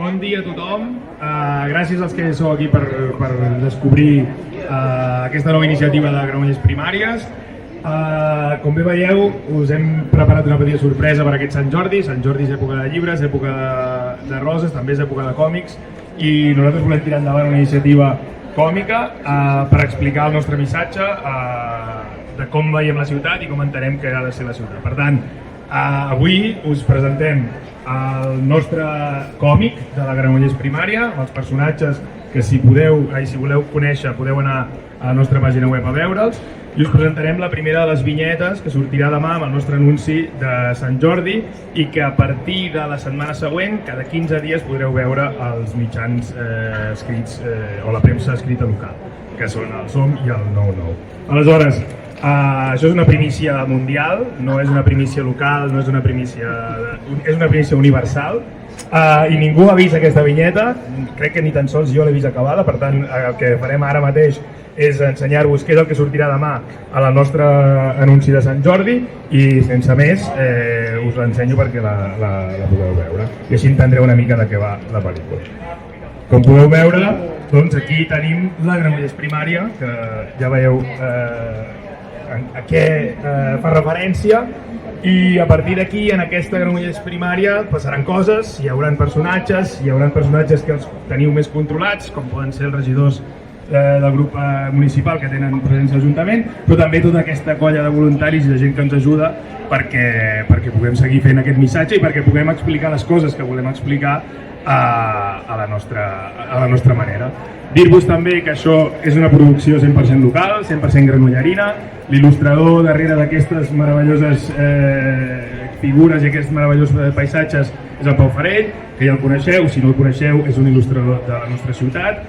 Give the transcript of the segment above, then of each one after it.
Bon dia a tothom. Gràcies als que sou aquí per descobrir aquesta nova iniciativa de Granollers Primàries. Com bé veieu, us hem preparat una petita sorpresa per aquest Sant Jordi. Sant Jordi és època de llibres, època de roses, també és època de còmics, i nosaltres volem tirar endavant una iniciativa còmica per explicar el nostre missatge de com veiem la ciutat i com entenem que ha de ser la ciutat. Per tant, avui us presentem el nostre còmic de la Granollers Primària, amb els personatges que si voleu conèixer podeu anar a la nostra pàgina web a veure'ls, i us presentarem la primera de les vinyetes que sortirà demà amb el nostre anunci de Sant Jordi i que a partir de la setmana següent, cada 15 dies, podreu veure els mitjans escrits o la premsa escrita local, que són el SOM i el 9-9. Aleshores, això és una primícia mundial, no és una primícia local, no és una primícia... és una primícia universal, i ningú ha vist aquesta vinyeta, crec que ni tan sols jo l'he vist acabada, per tant el que farem ara mateix és ensenyar-vos què és el que sortirà demà a la nostra anunci de Sant Jordi, i sense més us l'ensenyo perquè la podeu veure i així entendreu una mica de què va la pel·lícula. Com podeu veure, doncs aquí tenim la Granollers Primària, que ja veieu a què fa referència, i a partir d'aquí, en aquesta Granollers Primària, passaran coses, hi haurà personatges que els teniu més controlats, com poden ser els regidors del grup municipal que tenen presència a l'Ajuntament, però també tota aquesta colla de voluntaris i de gent que ens ajuda perquè puguem seguir fent aquest missatge i perquè puguem explicar les coses que volem explicar a la nostra manera. Dir-vos també que això és una producció 100% local, 100% granollerina. L'il·lustrador darrere d'aquestes meravelloses figures i aquests meravellosos paisatges és el Pau Farell, que ja el coneixeu, si no el coneixeu és un il·lustrador de la nostra ciutat.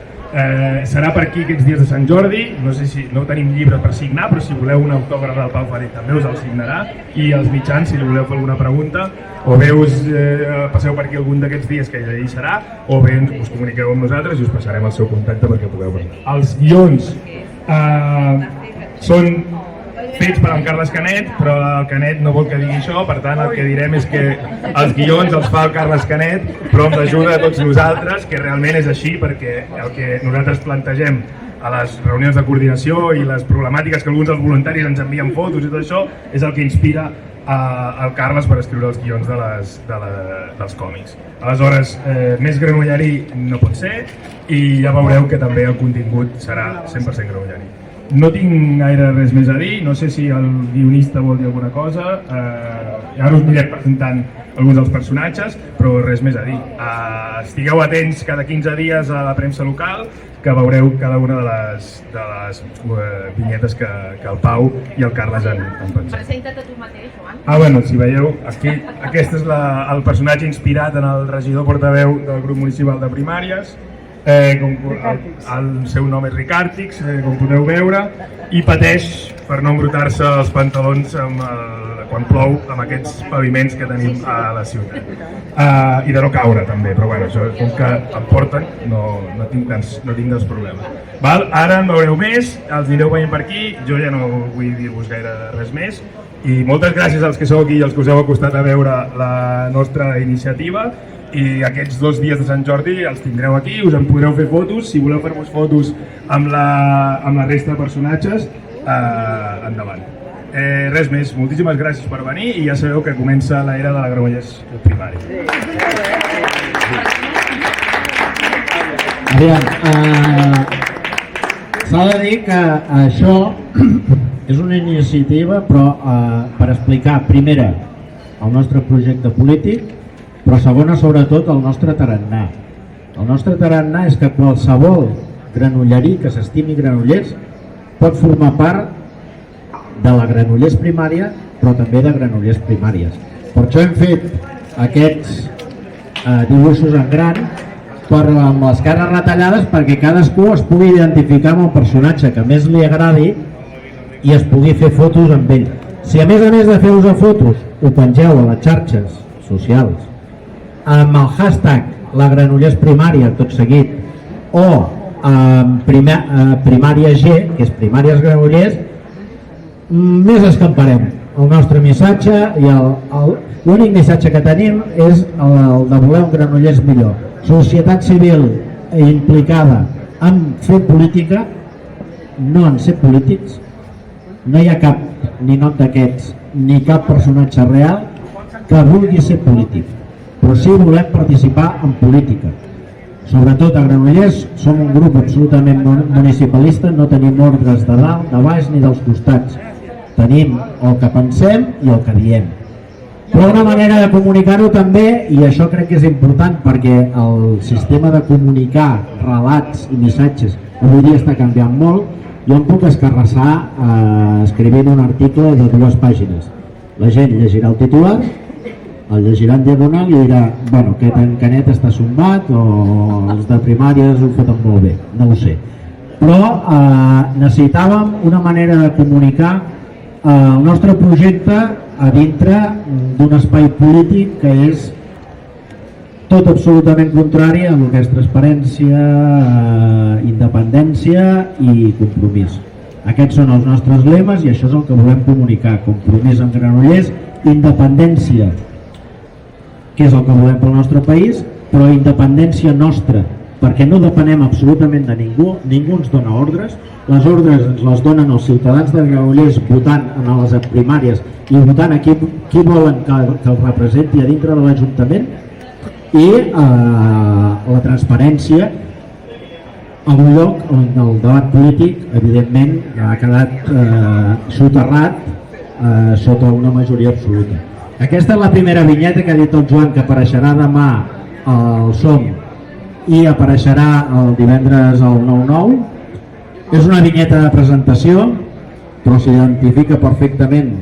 Serà per aquí aquests dies de Sant Jordi, no sé si no tenim llibre per signar, però si voleu un autògraf del Pau Farell també us el signarà, i els mitjans, si li voleu fer alguna pregunta, o bé passeu per aquí algun d'aquests dies que ja hi serà, o bé us comuniqueu amb nosaltres i us passarem el seu contacte perquè pugueu parlar. Els guions són fets per en Carles Canet, però el Canet no vol que digui això, per tant el que direm és que els guions els fa el Carles Canet, però amb l'ajuda de tots nosaltres, que realment és així, perquè el que nosaltres plantegem a les reunions de coordinació i les problemàtiques que alguns dels voluntaris ens envien fotos i tot això, és el que inspira el Carles per escriure els guions dels còmics. Aleshores, més granollerí no pot ser, i ja veureu que també el contingut serà 100% granollerí. No tinc gaire res més a dir, no sé si el guionista vol dir alguna cosa, ara us aniré presentant alguns dels personatges, però res més a dir. Estigueu atents cada 15 dies a la premsa local, que veureu cada una de les vinyetes que el Pau i el Carles han pensat. Presenta't a tu mateix, Joan. Bueno, si veieu, aquí, aquest és el personatge inspirat en el regidor portaveu del grup municipal de primàries. El seu nom és Ricàrtix, com podeu veure, i pateix per no embrutar-se els pantalons quan plou amb aquests paviments que tenim a la ciutat, i de no caure també, però bueno, això, com que em porten no tinc tants problemes. Ara en veureu més, els anireu veient per aquí, jo ja no vull dir-vos gaire res més, i moltes gràcies als que sou aquí i als que us heu acostat a veure la nostra iniciativa. I aquests 2 dies de Sant Jordi els tindreu aquí, us en podreu fer fotos, si voleu fer-vos fotos amb la resta de personatges, endavant. Res més, moltíssimes gràcies per venir i ja sabeu que comença l'era de la Granollers Primària. Aviam, s'ha de dir que això és una iniciativa però per explicar, primera, el nostre projecte polític, però segona, sobretot, el nostre tarannà. El nostre tarannà és que qualsevol granollerí que s'estimi Granollers pot formar part de la Granollers Primària, però també de Granollers Primàries. Per això hem fet aquests dibuixos en gran, amb les cares retallades, perquè cadascú es pugui identificar amb el personatge que més li agradi i es pugui fer fotos amb ell. Si a més de fer-vos fotos ho pengeu a les xarxes socials amb el hashtag la Granollers Primària tot seguit, o Primària G, que és Primàries Granollers, més escamparem. el nostre missatge i l'únic missatge que tenim és el de voler un Granollers millor. Societat civil implicada en fer política, no en ser polítics. No hi ha cap ninot d'aquests ni cap personatge real que vulgui ser polític, però sí volem participar en política. Sobretot a Granollers som un grup absolutament municipalista, no tenim ordres de dalt, de baix ni dels costats. Tenim el que pensem i el que diem. Però una manera de comunicar-ho també, i això crec que és important perquè el sistema de comunicar relats i missatges avui dia està canviant molt, jo em puc escarrassar escrivint un article de 2 pàgines. La gent llegirà el titular, el llegirà en diagonal i dirà, bueno, aquest en Canet està sombat o els de primàries ho foten molt bé, no ho sé. Però necessitàvem una manera de comunicar el nostre projecte a dintre d'un espai polític que és tot absolutament contrari a el que és transparència, independència i compromís. Aquests són els nostres lemes i això és el que volem comunicar. Compromís amb Granollers, independència, que és el que volem pel nostre país, però independència nostra, perquè no depenem absolutament de ningú, ningú ens dona ordres, les ordres ens les donen els ciutadans de Granollers votant en les primàries i votant a qui volen que els representi a dintre de l'Ajuntament, i la transparència en un lloc on el debat polític evidentment ha quedat soterrat sota una majoria absoluta. Aquesta és la primera vinyeta que ha dit el Joan, que apareixerà demà al SOM i apareixerà el divendres al 9-9. És una vinyeta de presentació, però s'identifica perfectament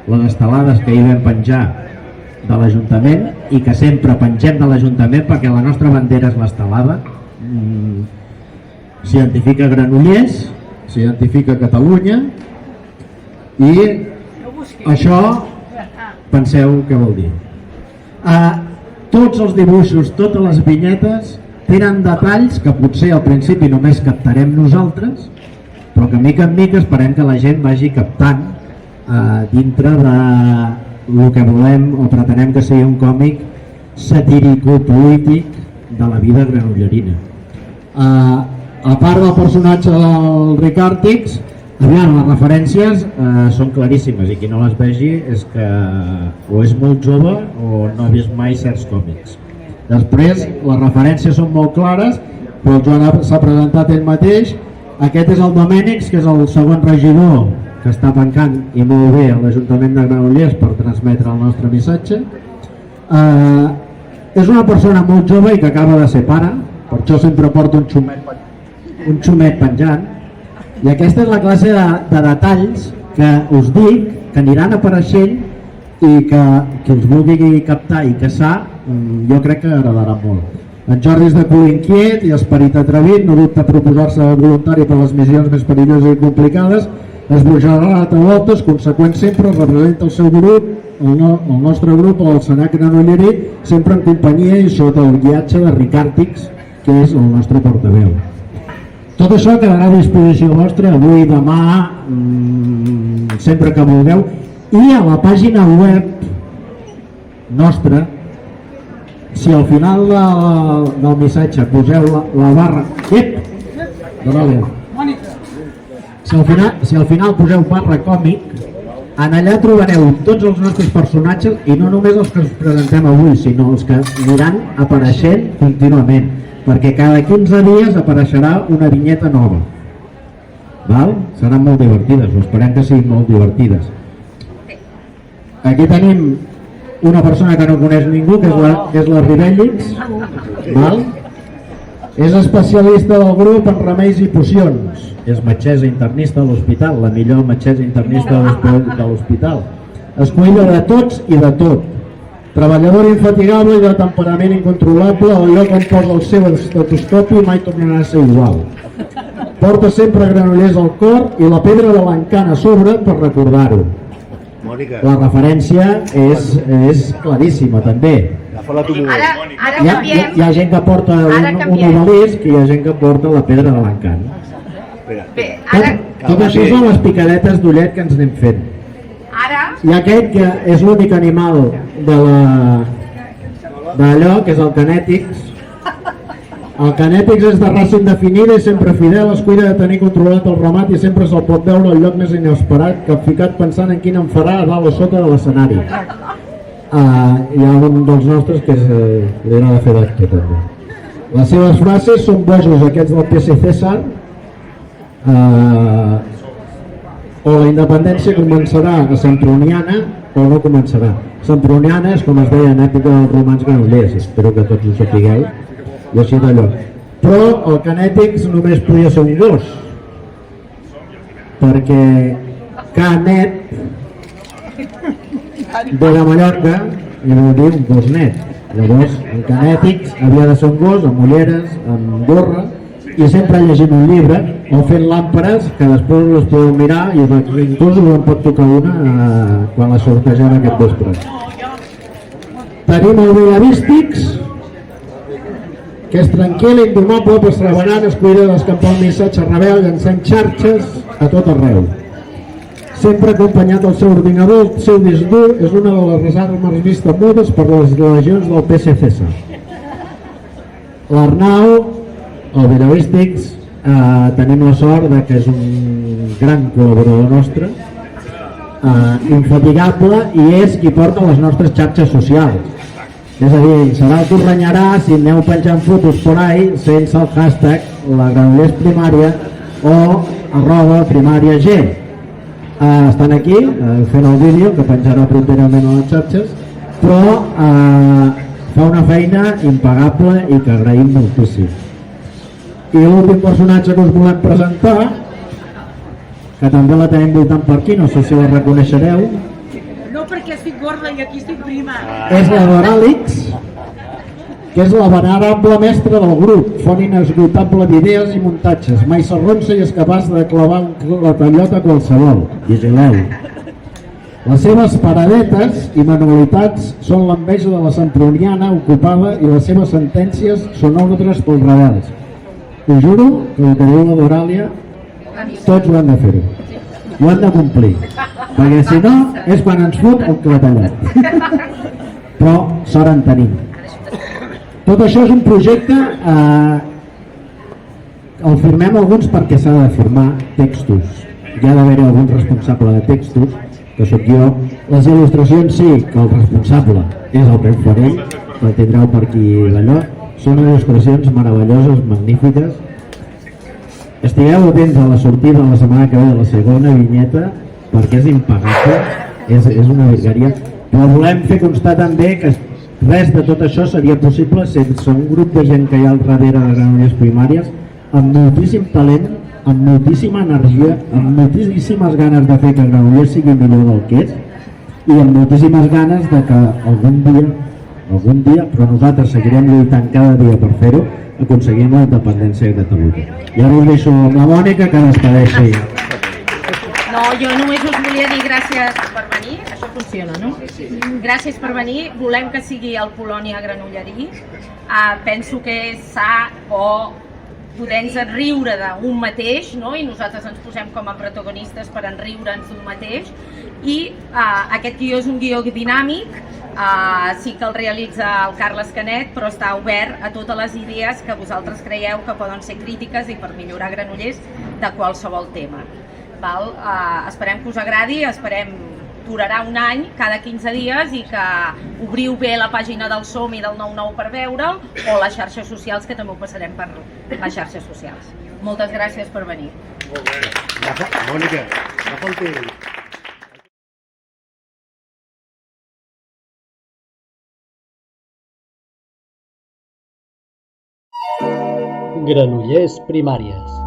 les estelades que hi vam penjar de l'Ajuntament i que sempre pengem de l'Ajuntament perquè la nostra bandera és l'estelada. S'identifica Granollers, s'identifica Catalunya i això penseu què vol dir. Tots els dibuixos, totes les vinyetes tenen detalls que potser al principi només captarem nosaltres, però que mica en mica esperem que la gent vagi captant dintre de el que volem o pretenem que sigui un còmic satírico-polític de la vida granollerina. A part del personatge del Ricàrtix, aviam, les referències són claríssimes i qui no les vegi és que o és molt jove o no ha vist mai certs còmics. Després, les referències són molt clares, però el Joan s'ha presentat ell mateix. Aquest és el Domènix, que és el segon regidor que està tancant i molt bé a l'Ajuntament de Granollers per transmetre el nostre missatge. És una persona molt jove i que acaba de ser pare, per això sempre porta un xumet penjant, i aquesta és la classe de detalls que us dic que aniran apareixent i que els vulgui captar i caçar, jo crec que agradarà molt. En Jordi és de cul inquiet i esperit atrevit, no dubta a proposar-se voluntari per les missions més perilloses i complicades, esbojarà a voltes, conseqüent sempre, representa el seu grup, el nostre grup, el Senat Granollerí, sempre en companyia i sota el guiatge de Ricàrtix, que és el nostre portaveu. Tot això quedarà a disposició vostra avui, demà, sempre que vulgueu, i a la pàgina web nostra, si al final del missatge poseu la barra... Si al final poseu barra còmic, en allà trobareu tots els nostres personatges i no només els que us presentem avui, sinó els que aniran apareixent contínuament, perquè cada 15 dies apareixerà una vinyeta nova. Seran molt divertides, o esperem que siguin molt divertides. Aquí tenim una persona que no coneix ningú, que és la Ribèllix. És especialista del grup en remeis i pocions. És metgessa internista a l'hospital, la millor metgessa internista de l'hospital. Es cuida de tots i de tot. Treballador infatigable i de temperament incontrolable, al lloc on posa el seu estetoscopi mai tornarà a ser igual. Porta sempre Granollers al cor i la pedra de l'encant a sobre per recordar-ho. La referència és claríssima també. Hi ha gent que porta un obelisc i hi ha gent que porta la pedra de l'encant. Tot això són les picadetes d'ullet que ens anem fent. Ara I aquest que és l'únic animal d'allò, que és el Canètix. El Canètix és de raça indefinida i sempre fidel, es cuida de tenir controlat el ramat i sempre se'l pot veure al lloc més inesperat, capficat pensant en quin en farà a dalt o sota de l'escenari. Hi ha un dels nostres que li agrada fer d'acte també. Les seves frases són bojos aquests del PC César, o la independència començarà a Semproniana o no començarà. Semproniana és com es deia en època dels romans granollers, espero que tots ho sapigueu, i així d'allò. Però el Canètix només podia ser un gos, perquè Canet ve de Mallorca i vol dir un gos net. Llavors el Canètix havia de ser un gos amb ulleres, amb gorra, i sempre llegint un llibre o fent làmperes que després les podeu mirar i inclús us en pot tocar una quan la sortegem aquest vespre. Tenim el Villavístics, que és tranquil, indomable, perseverant, es cuida d'escampar el missatge rebel llançant xarxes a tot arreu. Sempre acompanyat del seu ordinador, el seu disc dur és una de les armes vistes mudes per les legions del PSC. L'Arnau, el Villavístics, tenim la sort de que és un gran col·laborador nostre, infatigable, i és qui porta les nostres xarxes socials. És a dir, serà el que us renyarà si aneu penjant fotos por ahí sense el hashtag la Granollers Primària o @primàriag. Estan aquí fent el vídeo que penjarà properament a les xarxes, però fa una feina impagable i que agraïm moltíssim. I l'últim personatge que us volem presentar, que també la tenim voltant per aquí, no sé si la reconeixereu, No, perquè estic gorda i aquí estic prima. és la Doràlix, que és la venerable mestra del grup, font inesgotable d'idees i muntatges, mai s'arronsa i és capaç de clavar la tallota qualsevol. Vigileu. Les seves paradetes i manualitats són l'enveja de la semproniana ocupada i les seves sentències són ordres pels rebels. Us juro que el que diu la Doràlia tots ho han de fer-ho, ho han de complir, perquè si no és quan ens fot el clatellat. Però sort en tenim. Tot això és un projecte, el firmem alguns perquè s'ha de firmar textos, hi ha d'haver algun responsable de textos, que sóc jo. Les il·lustracions sí, que el responsable és el Pep Farell, que el tindreu per aquí d'allò. Són il·lustracions meravelloses, magnífiques. Estigueu atents a la sortida la setmana que ve de la segona vinyeta, perquè és impagable, és una virgueria, però volem fer constar també que res de tot això seria possible sense un grup de gent que hi ha al darrere de Granollers Primàries, amb moltíssim talent, amb moltíssima energia, amb moltíssimes ganes de fer que Granollers sigui millor del que és, i amb moltíssimes ganes de que algun dia, però nosaltres seguirem lluitant cada dia per fer-ho, aconseguim la independència de Catalunya. I ara us deixo amb la Mònica que despedeixi. No, jo només us volia dir gràcies per venir, això funciona, no? Gràcies per venir, volem que sigui el Polònia Granollerí, penso que és sa o poder-nos riure d'un mateix, no? I nosaltres ens posem com a protagonistes per enriure'ns d'un mateix, i aquest guió és un guió dinàmic, sí que el realitza el Carles Canet, però està obert a totes les idees que vosaltres creieu que poden ser crítiques i per millorar Granollers de qualsevol tema. Esperem que us agradi, durarà un any, cada 15 dies, i que obriu bé la pàgina del SOM i del 99 per veure'l, o les xarxes socials, que també ho passarem per les xarxes socials. Moltes gràcies per venir. Molt bé. Mònica, no falti. Granollers Primàries.